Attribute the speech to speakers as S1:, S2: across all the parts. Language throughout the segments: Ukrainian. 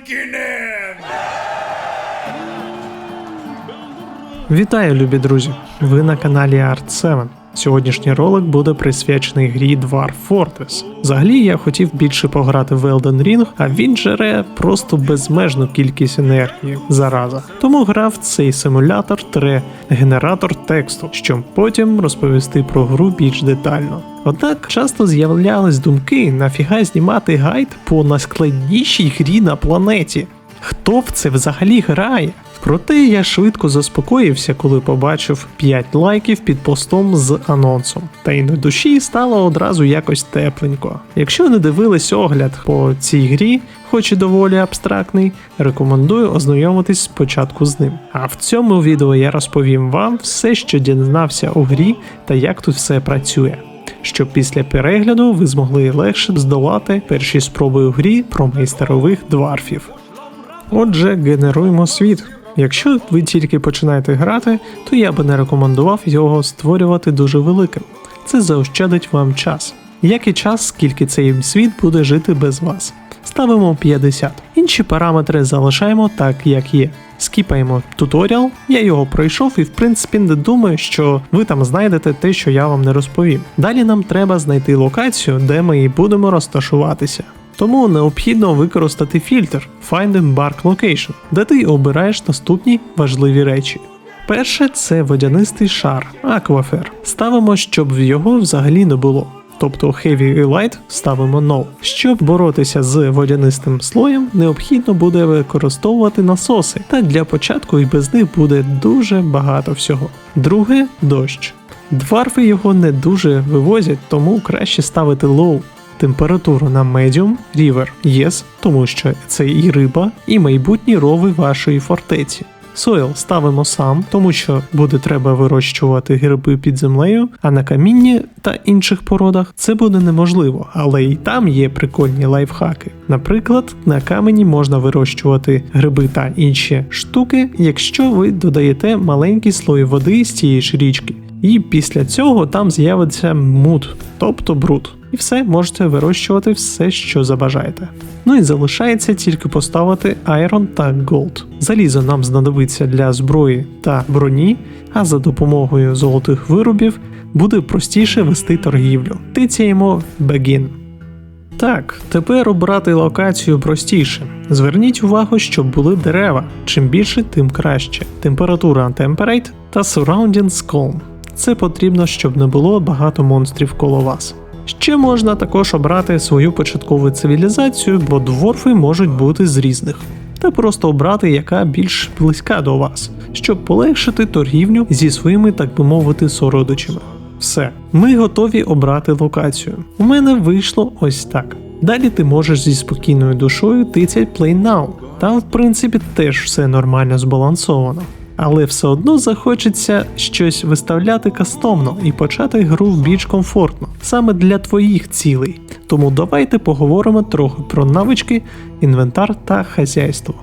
S1: кінець!
S2: Вітаю, любі друзі! Ви на каналі Art7. Сьогоднішній ролик буде присвячений грі Dwarf Fortress. Взагалі я хотів більше пограти в Elden Ring, а він жере просто безмежну кількість енергії, зараза. Тому грав цей симулятор-генератор тексту, щоб потім розповісти про гру більш детально. Однак часто з'являлись думки, нафіга знімати гайд по найскладнішій грі на планеті. Хто в це взагалі грає? Проте я швидко заспокоївся, коли побачив 5 лайків під постом з анонсом. Та й на душі стало одразу якось тепленько. Якщо не дивились огляд по цій грі, хоч і доволі абстрактний, рекомендую ознайомитись спочатку з ним. А в цьому відео я розповім вам все, що дізнався у грі та як тут все працює, щоб після перегляду ви змогли легше здолати перші спроби у грі про майстерових дварфів. Отже, генеруємо світ. Якщо ви тільки починаєте грати, то я би не рекомендував його створювати дуже великим. Це заощадить вам час. Як і час, скільки цей світ буде жити без вас. Ставимо 50. Інші параметри залишаємо так, як є. Скіпаємо туторіал, я його пройшов і в принципі не думаю, що ви там знайдете те, що я вам не розповім. Далі нам треба знайти локацію, де ми і будемо розташуватися. Тому необхідно використати фільтр Find Embark Location, де ти обираєш наступні важливі речі. Перше – це водянистий шар, аквафер. Ставимо, щоб його взагалі не було. Тобто Heavy і Light ставимо No. Щоб боротися з водянистим слоєм, необхідно буде використовувати насоси, та для початку і без них буде дуже багато всього. Друге – дощ. Дварфи його не дуже вивозять, тому краще ставити Low. Температуру на Medium, River, Yes, тому що це і риба, і майбутні рови вашої фортеці. Soil ставимо сам, тому що буде треба вирощувати гриби під землею, а на камінні та інших породах це буде неможливо, але і там є прикольні лайфхаки. Наприклад, на камені можна вирощувати гриби та інші штуки, якщо ви додаєте маленький слой води з тієї ж річки. І після цього там з'явиться муд, тобто бруд. І все, можете вирощувати все, що забажаєте. Ну і залишається тільки поставити Iron та Gold. Залізо нам знадобиться для зброї та броні, а за допомогою золотих виробів буде простіше вести торгівлю. Тицяємо Begin. Так, тепер обрати локацію простіше. Зверніть увагу, щоб були дерева. Чим більше, тим краще. Температура Temperate та Surroundings Calm. Це потрібно, щоб не було багато монстрів коло вас. Ще можна також обрати свою початкову цивілізацію, бо дворфи можуть бути з різних. Та просто обрати, яка більш близька до вас, щоб полегшити торгівлю зі своїми, так би мовити, сородичами. Все, ми готові обрати локацію. У мене вийшло ось так. Далі ти можеш зі спокійною душою тицять Play Now. Там, в принципі, теж все нормально збалансовано. Але все одно захочеться щось виставляти кастомно і почати гру більш комфортно, саме для твоїх цілей. Тому давайте поговоримо трохи про навички, інвентар та хазяйство.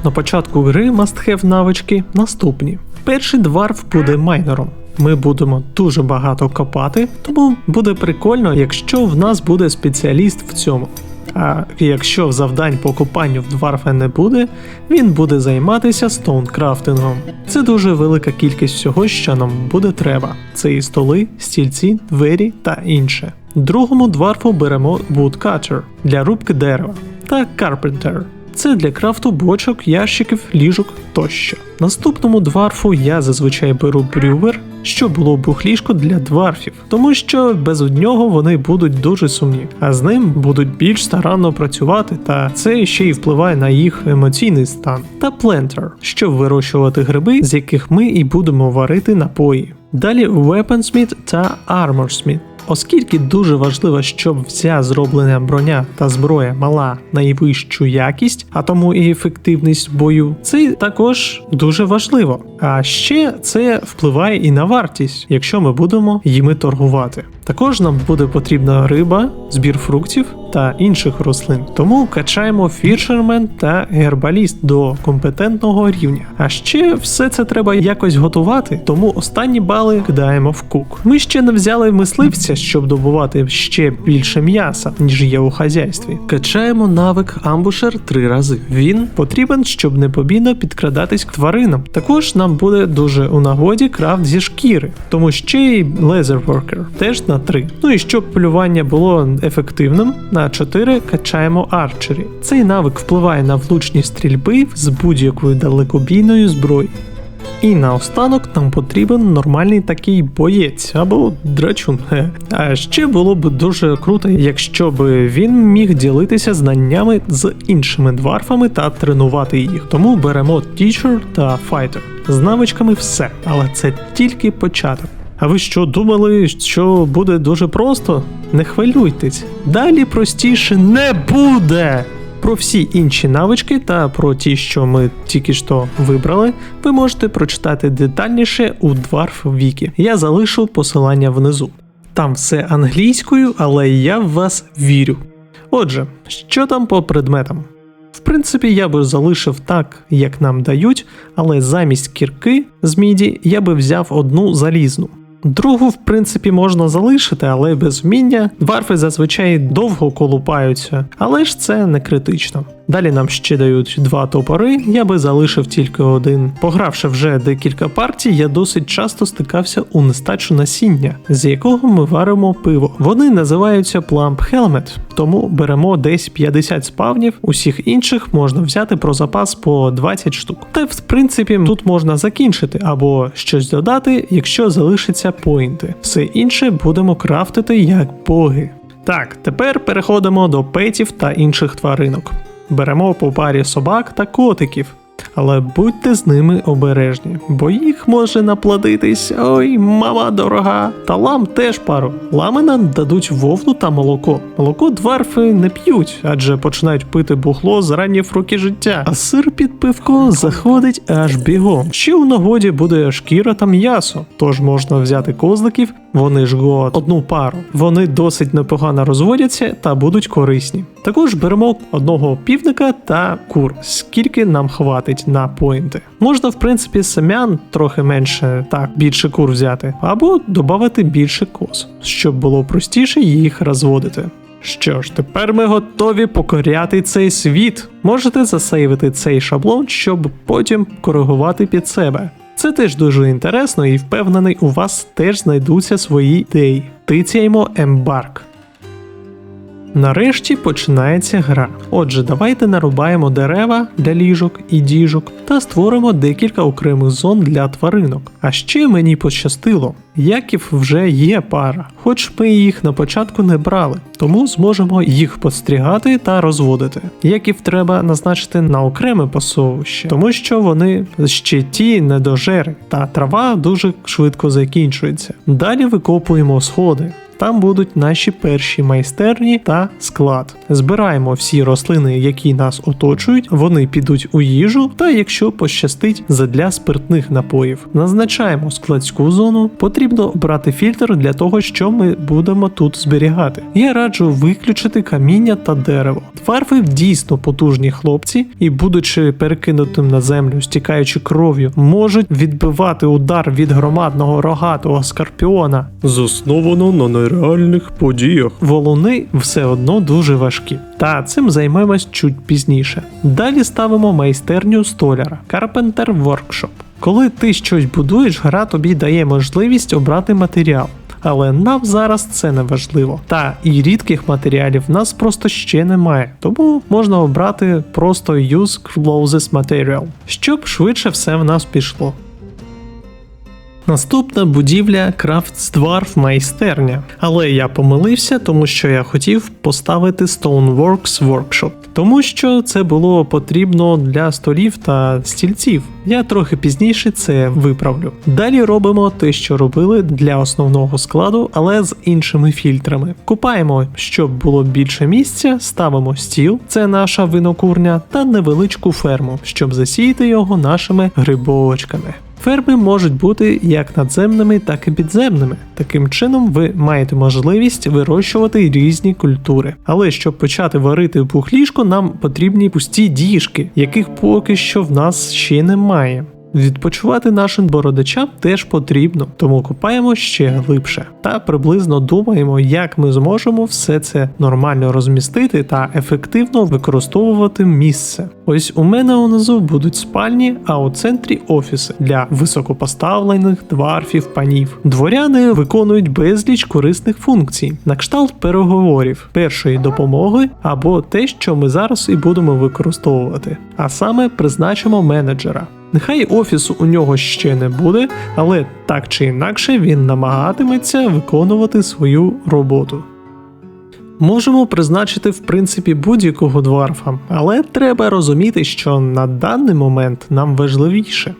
S2: На початку гри must-have навички наступні. Перший дварф буде майнером. Ми будемо дуже багато копати, тому буде прикольно, якщо в нас буде спеціаліст в цьому. А якщо завдань по копанню в дварфа не буде, він буде займатися стоункрафтингом. Це дуже велика кількість всього, що нам буде треба. Це і столи, стільці, двері та інше. Другому дварфу беремо Woodcutter для рубки дерева та Carpenter. Це для крафту бочок, ящиків, ліжок тощо. Наступному дварфу я зазвичай беру брювер, що було бухліжко для дварфів, тому що без нього вони будуть дуже сумні, а з ним будуть більш старанно працювати, та це ще й впливає на їх емоційний стан. Та плентер, щоб вирощувати гриби, з яких ми і будемо варити напої. Далі Weaponsmith та Armorsmith. Оскільки дуже важливо, щоб вся зроблена броня та зброя мала найвищу якість, а тому і ефективність бою, це також дуже важливо. А ще це впливає і на вартість, якщо ми будемо їми торгувати. Також нам буде потрібна риба, збір фруктів та та інших рослин. Тому качаємо фішермен та гербаліст до компетентного рівня. А ще все це треба якось готувати, тому останні бали кидаємо в кук. Ми ще не взяли мисливця, щоб добувати ще більше м'яса, ніж є у хазяйстві. Качаємо навик амбушер 3 рази. Він потрібен, щоб непомітно підкрадатись к тваринам. Також нам буде дуже у нагоді крафт зі шкіри, тому ще й Leatherworker теж на 3. Ну і щоб полювання було ефективним, на 4 качаємо арчері. Цей навик впливає на влучність стрільби з будь-якою далекобійною зброєю. І наостанок нам потрібен нормальний такий боєць або драчун. А ще було б дуже круто, якщо б він міг ділитися знаннями з іншими дварфами та тренувати їх. Тому беремо Teacher та Fighter. З навичками все, але це тільки початок. А ви що, думали, що буде дуже просто? Не хвилюйтесь. Далі простіше не буде! Про всі інші навички та про ті, що ми тільки що вибрали, ви можете прочитати детальніше у Dwarf Wiki. Я залишу посилання внизу. Там все англійською, але я в вас вірю. Отже, що там по предметам? В принципі, я би залишив так, як нам дають, але замість кірки з міді я би взяв одну залізну. Другу, в принципі, можна залишити, але без вміння дварфи зазвичай довго колупаються, але ж це не критично. Далі нам ще дають 2 топори, я би залишив тільки один. Погравши вже декілька партій, я досить часто стикався у нестачу насіння, з якого ми варимо пиво. Вони називаються Plump Helmet, тому беремо десь 50 спавнів, усіх інших можна взяти про запас по 20 штук. Та в принципі тут можна закінчити або щось додати, якщо залишаться поінти. Все інше будемо крафтити як боги. Так, тепер переходимо до петів та інших тваринок. Беремо по парі собак та котиків, але будьте з ними обережні, бо їх може наплодитись, ой, мама дорога. Та лам теж пару. Лами нам дадуть вовну та молоко. Молоко дварфи не п'ють, адже починають пити бухло з ранніх років життя, а сир під пивко заходить аж бігом. Ще у нагоді буде шкіра та м'ясо, тож можна взяти козликів, вони ж одну пару. Вони досить непогано розводяться та будуть корисні. Також беремо одного півника та кур, скільки нам хватить на поінти. Можна, в принципі, семян трохи менше, так, більше кур взяти, або додати більше коз, щоб було простіше їх розводити. Що ж, тепер ми готові покоряти цей світ. Можете засейвити цей шаблон, щоб потім коригувати під себе. Це теж дуже інтересно і впевнений, у вас теж знайдуться свої ідеї. Тицяємо Embark. Нарешті починається гра. Отже, давайте нарубаємо дерева для ліжок і діжок та створимо декілька окремих зон для тваринок. А ще мені пощастило. Яків вже є пара, хоч ми їх на початку не брали, тому зможемо їх пострігати та розводити. Яків треба назначити на окреме пасовище, тому що вони ще ті недожери, та трава дуже швидко закінчується. Далі викопуємо сходи. Там будуть наші перші майстерні та склад. Збираємо всі рослини, які нас оточують, вони підуть у їжу та, якщо пощастить, задля спиртних напоїв. Назначаємо складську зону, потрібно обрати фільтр для того, що ми будемо тут зберігати. Я раджу виключити каміння та дерево. Дварфи дійсно потужні хлопці і, будучи перекинутим на землю, стікаючи кров'ю, можуть відбивати удар від громадного рогатого скорпіона. Засновано на реальних подіях. Валуни все одно дуже важкі. Та цим займемось чуть пізніше. Далі ставимо майстерню столяра Carpenter Workshop. Коли ти щось будуєш, гра тобі дає можливість обрати матеріал. Але нам зараз це не важливо. Та і рідких матеріалів в нас просто ще немає. Тому можна обрати просто Use Closest Material, щоб швидше все в нас пішло. Наступна будівля Craftsdwarf майстерня. Але я помилився, тому що я хотів поставити Stoneworks Workshop. Тому що це було потрібно для столів та стільців. Я трохи пізніше це виправлю. Далі робимо те, що робили для основного складу, але з іншими фільтрами. Купаємо, щоб було більше місця, ставимо стіл, це наша винокурня, та невеличку ферму, щоб засіяти його нашими грибочками. Ферми можуть бути як надземними, так і підземними. Таким чином ви маєте можливість вирощувати різні культури. Але щоб почати варити бухліжко, нам потрібні пусті діжки, яких поки що в нас ще немає. Відпочивати нашим бородачам теж потрібно, тому копаємо ще глибше та приблизно думаємо, як ми зможемо все це нормально розмістити та ефективно використовувати місце. Ось у мене унизу будуть спальні, а у центрі офіси для високопоставлених дварфів-панів. Дворяни виконують безліч корисних функцій, на кшталт переговорів, першої допомоги або те, що ми зараз і будемо використовувати. А саме призначимо менеджера. Нехай офісу у нього ще не буде, але так чи інакше він намагатиметься виконувати свою роботу. Можемо призначити в принципі будь-якого дварфа, але треба розуміти, що на даний момент нам важливіше.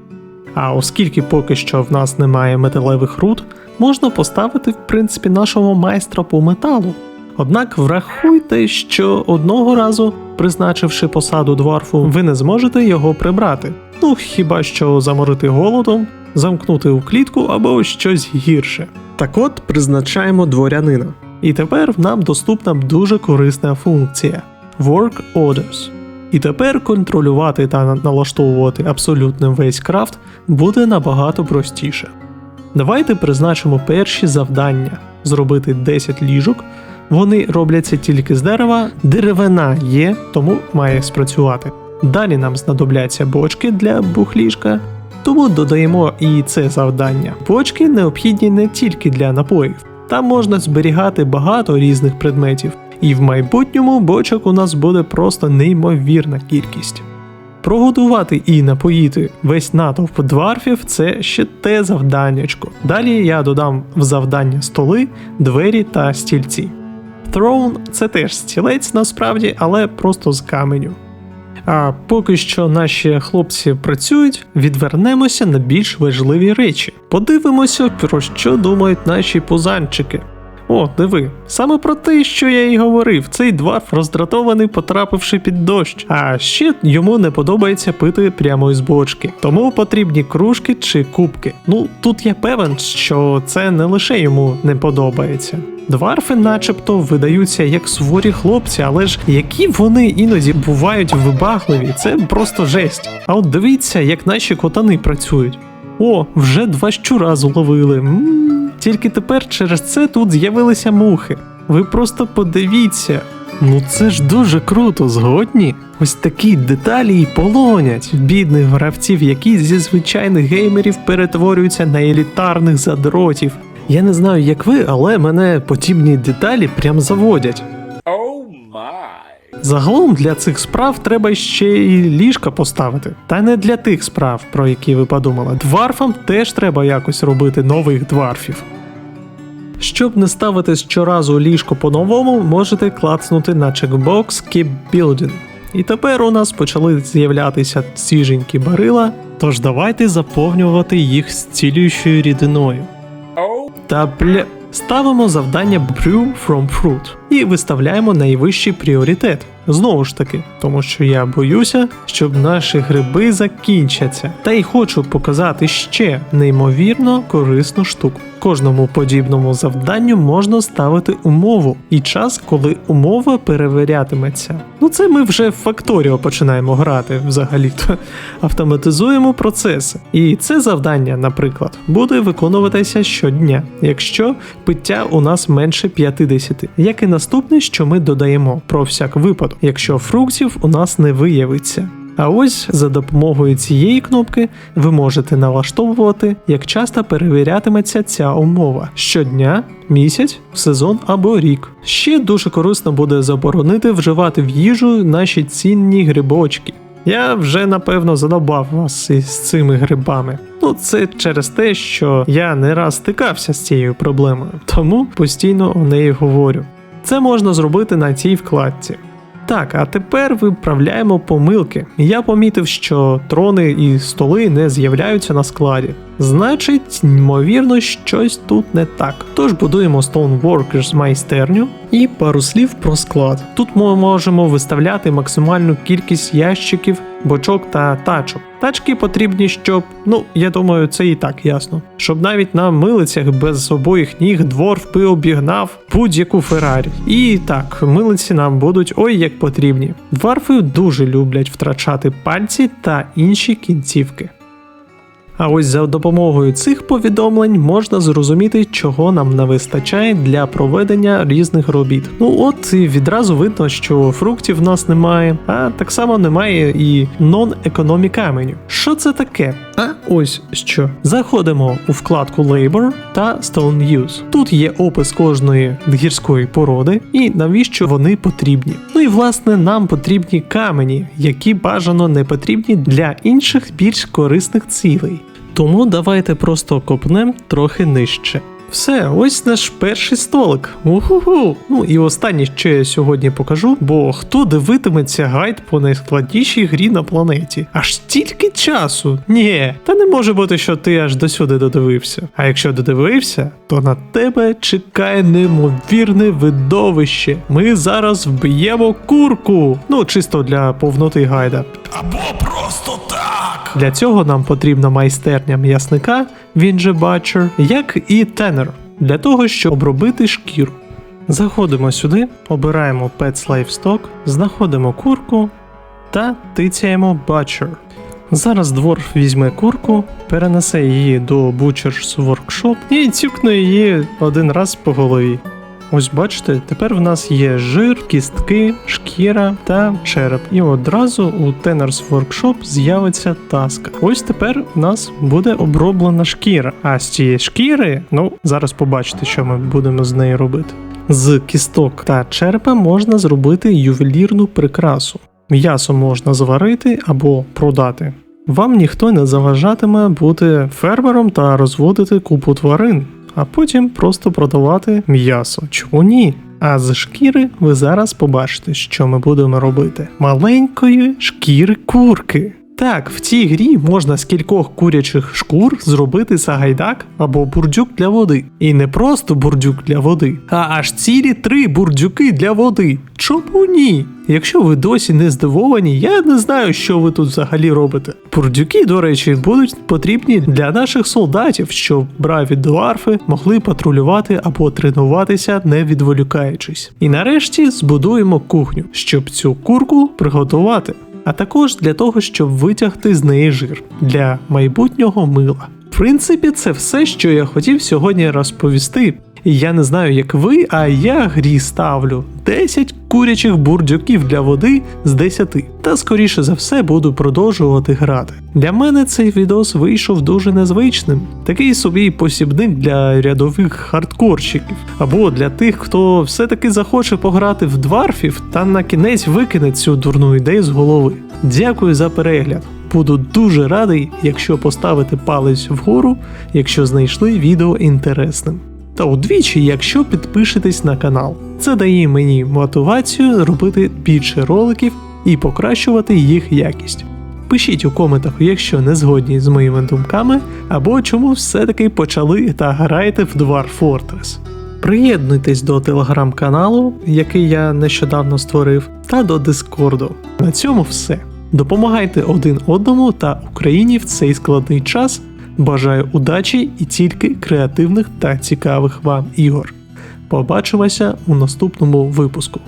S2: А оскільки поки що в нас немає металевих руд, можна поставити в принципі нашого майстра по металу. Однак врахуйте, що одного разу, призначивши посаду дварфу, ви не зможете його прибрати. Ну, хіба що заморити голодом, замкнути у клітку або щось гірше. Так от, призначаємо дворянина. І тепер нам доступна дуже корисна функція – Work Orders. І тепер контролювати та налаштовувати абсолютно весь крафт буде набагато простіше. Давайте призначимо перші завдання – зробити 10 ліжок. Вони робляться тільки з дерева, деревина є, тому має спрацювати. Далі нам знадобляться бочки для бухліжка, тому додаємо і це завдання. Бочки необхідні не тільки для напоїв, там можна зберігати багато різних предметів, і в майбутньому бочок у нас буде просто неймовірна кількість. Прогодувати і напоїти весь натовп дварфів – це ще те завданнячко. Далі я додам в завдання столи, двері та стільці. Throne – це теж стілець насправді, але просто з каменю. А поки що наші хлопці працюють, відвернемося на більш важливі речі. Подивимося, про що думають наші пузанчики. О, диви, саме про те, що я і говорив, цей дварф роздратований, потрапивши під дощ. А ще йому не подобається пити прямо із бочки. Тому потрібні кружки чи кубки. Ну, тут я певен, що це не лише йому не подобається. Дварфи начебто видаються як суворі хлопці, але ж які вони іноді бувають вибагливі, це просто жесть. А от дивіться, як наші котани працюють. О, вже 2 щура зловили. Тільки тепер через це тут з'явилися мухи. Ви просто подивіться. Ну це ж дуже круто, згодні? Ось такі деталі і полонять бідних гравців, які зі звичайних геймерів перетворюються на елітарних задротів. Я не знаю, як ви, але мене подібні деталі прям заводять. Загалом для цих справ треба ще і ліжка поставити. Та не для тих справ, про які ви подумали. Дварфам теж треба якось робити нових дварфів. Щоб не ставити щоразу ліжко по-новому, можете клацнути на чекбокс Keep Building. І тепер у нас почали з'являтися свіженькі барила, тож давайте заповнювати їх зцілюючою рідиною. Ставимо завдання Brew from Fruit і виставляємо найвищий пріоритет. Знову ж таки, тому що я боюся, щоб наші гриби закінчаться. Та й хочу показати ще неймовірно корисну штуку. Кожному подібному завданню можна ставити умову і час, коли умова перевірятиметься. Ну це ми вже в Факторіо починаємо грати взагалі-то. Автоматизуємо процеси. І це завдання, наприклад, буде виконуватися щодня, якщо пиття у нас менше 50. Як і наступне, що ми додаємо про всяк випадок, якщо фруктів у нас не виявиться. А ось за допомогою цієї кнопки ви можете налаштовувати, як часто перевірятиметься ця умова – щодня, місяць, сезон або рік. Ще дуже корисно буде заборонити вживати в їжу наші цінні грибочки. Я вже, напевно, задовбав вас із цими грибами. Ну, це через те, що я не раз стикався з цією проблемою, тому постійно о неї говорю. Це можна зробити на цій вкладці. Так, а тепер виправляємо помилки. Я помітив, що трони і столи не з'являються на складі. Значить, ймовірно, щось тут не так. Тож будуємо Stoneworkers майстерню і пару слів про склад. Тут ми можемо виставляти максимальну кількість ящиків бочок та тачок. Тачки потрібні, щоб, я думаю, це і так ясно. Щоб навіть на милицях без обоїх ніг дворф би обігнав будь-яку Феррарі. І так, милиці нам будуть ой як потрібні. Дварфи дуже люблять втрачати пальці та інші кінцівки. А ось за допомогою цих повідомлень можна зрозуміти, чого нам не вистачає для проведення різних робіт. От і відразу видно, що фруктів в нас немає, а так само немає і non-economy каменю. Що це таке? А ось що. Заходимо у вкладку Labor та Stone Use. Тут є опис кожної гірської породи і навіщо вони потрібні. І власне нам потрібні камені, які бажано не потрібні для інших більш корисних цілей. Тому давайте просто копнем трохи нижче. Все, ось наш перший столик. Уху-ху! І останнє, що я сьогодні покажу, бо хто дивитиметься гайд по найскладнішій грі на планеті? Аж стільки часу? Ні, та не може бути, що ти аж досюди додивився. А якщо додивився, то на тебе чекає неймовірне видовище. Ми зараз вб'ємо курку. Чисто для повноти гайда.
S1: Або просто так.
S2: Для цього нам потрібна майстерня м'ясника, він же Butcher, як і Tanner, для того, щоб обробити шкіру. Заходимо сюди, обираємо Pets Livestock, знаходимо курку та тицяємо Butcher. Зараз дворф візьме курку, перенесе її до Butcher's Workshop і цюкне її один раз по голові. Ось бачите, тепер в нас є жир, кістки, шкіра та череп. І одразу у Tanner's Workshop з'явиться таска. Ось тепер в нас буде оброблена шкіра. А з цієї шкіри, зараз побачите, що ми будемо з нею робити. З кісток та черепа можна зробити ювелірну прикрасу. М'ясо можна зварити або продати. Вам ніхто не заважатиме бути фермером та розводити купу тварин, а потім просто продавати м'ясо. Чому ні? А з шкіри ви зараз побачите, що ми будемо робити. Маленької шкіри курки. Так, в цій грі можна з кількох курячих шкур зробити сагайдак або бурдюк для води. І не просто бурдюк для води, а аж цілі 3 бурдюки для води. Чому ні? Якщо ви досі не здивовані, я не знаю, що ви тут взагалі робите. Бурдюки, до речі, будуть потрібні для наших солдатів, щоб браві дварфи могли патрулювати або тренуватися, не відволікаючись. І нарешті збудуємо кухню, щоб цю курку приготувати. А також для того, щоб витягти з неї жир для майбутнього мила. В принципі, це все, що я хотів сьогодні розповісти. І я не знаю, як ви, а я грі ставлю 10 курячих бурдюків для води з 10. Та скоріше за все буду продовжувати грати. Для мене цей відос вийшов дуже незвичним. Такий собі посібник для рядових хардкорщиків. Або для тих, хто все-таки захоче пограти в дварфів та на кінець викине цю дурну ідею з голови. Дякую за перегляд. Буду дуже радий, якщо поставите палець вгору, якщо знайшли відео інтересним. Та удвічі, якщо підпишетесь на канал. Це дає мені мотивацію робити більше роликів і покращувати їх якість. Пишіть у коментах, якщо не згодні з моїми думками, або чому все-таки почали та граєте в Dwarf Fortress. Приєднуйтесь до телеграм-каналу, який я нещодавно створив, та до Дискорду. На цьому все. Допомагайте один одному та Україні в цей складний час. Бажаю удачі і тільки креативних та цікавих вам ігор. Побачимося у наступному випуску.